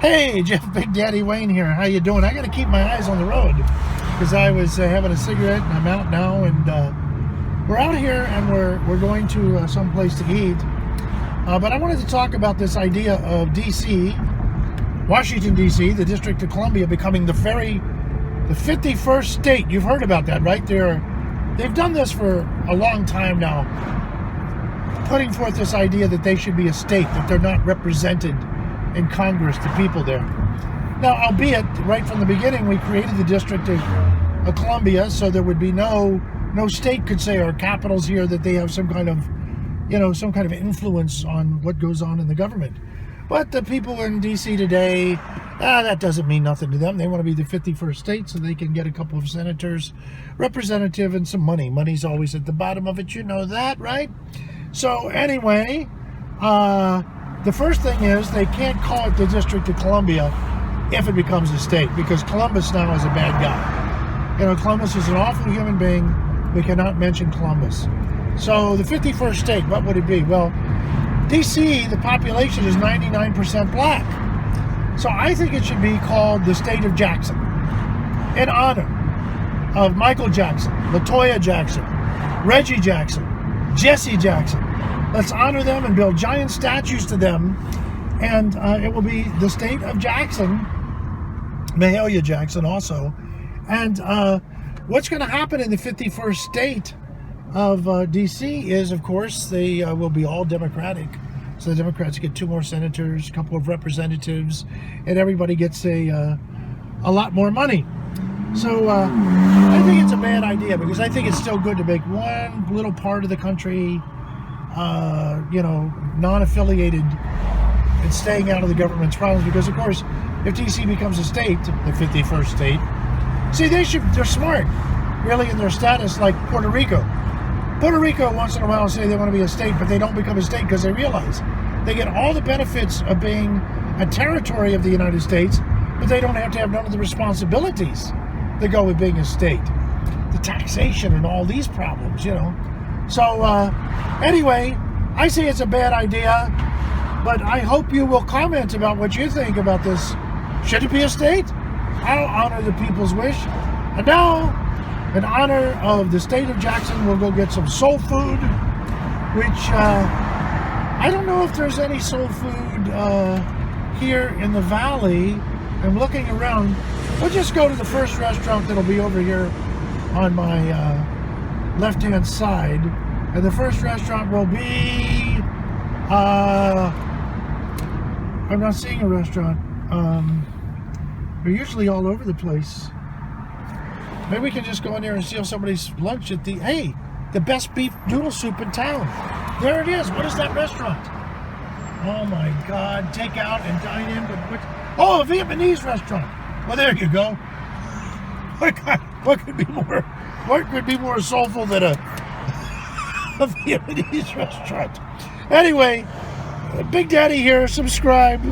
Hey, Jeff Big Daddy Wayne here. How you doing? I got to keep my eyes on the road because I was having a cigarette and I'm out now, and we're out here and we're going to some place to eat. But I wanted to talk about this idea of D.C., Washington D.C., the District of Columbia, becoming the 51st state. You've heard about that, right? They've done this for a long time now, putting forth this idea that they should be a state, that they're not represented in Congress, the people there. Now, albeit right from the beginning, we created the District of Columbia, so there would be no state could say our capital's here, that they have some kind of influence on what goes on in the government. But the people in D.C. today, that doesn't mean nothing to them. They want to be the 51st state so they can get a couple of senators, representative, and some money. Money's always at the bottom of it. You know that, right? So anyway, the first thing is they can't call it the District of Columbia if it becomes a state, because Columbus now is a bad guy. You know, Columbus is an awful human being. We cannot mention Columbus. So the 51st state, what would it be? Well, D.C., the population is 99% black. So I think it should be called the state of Jackson, in honor of Michael Jackson, LaToya Jackson, Reggie Jackson, Jesse Jackson. Let's honor them and build giant statues to them, and it will be the state of Jackson, Mahalia Jackson also. And what's going to happen in the 51st state of D.C. is, of course, they will be all Democratic. So the Democrats get 2 more senators, a couple of representatives, and everybody gets a lot more money. So I think it's a bad idea, because I think it's still good to make one little part of the country non-affiliated and staying out of the government's problems. Because, of course, if D.C. becomes a state, the 51st state, see, they're smart, really, in their status, like Puerto Rico. Puerto Rico, once in a while, say they want to be a state, but they don't become a state because they realize they get all the benefits of being a territory of the United States, but they don't have to have none of the responsibilities that go with being a state. The taxation and all these problems, So, anyway, I say it's a bad idea, but I hope you will comment about what you think about this. Should it be a state? I'll honor the people's wish. And now, in honor of the state of Jackson, we'll go get some soul food, which I don't know if there's any soul food here in the valley. I'm looking around. We'll just go to the first restaurant that'll be over here on my left-hand side. And the first restaurant will be, I'm not seeing a restaurant. They're usually all over the place. Maybe we can just go in there and steal somebody's lunch at the best beef noodle soup in town. There it is. What is that restaurant? Oh my God. Take out and dine in. A Vietnamese restaurant. Well, there you go. What could be more soulful than a Vietnamese restaurant? Anyway, Big Daddy here. Subscribe.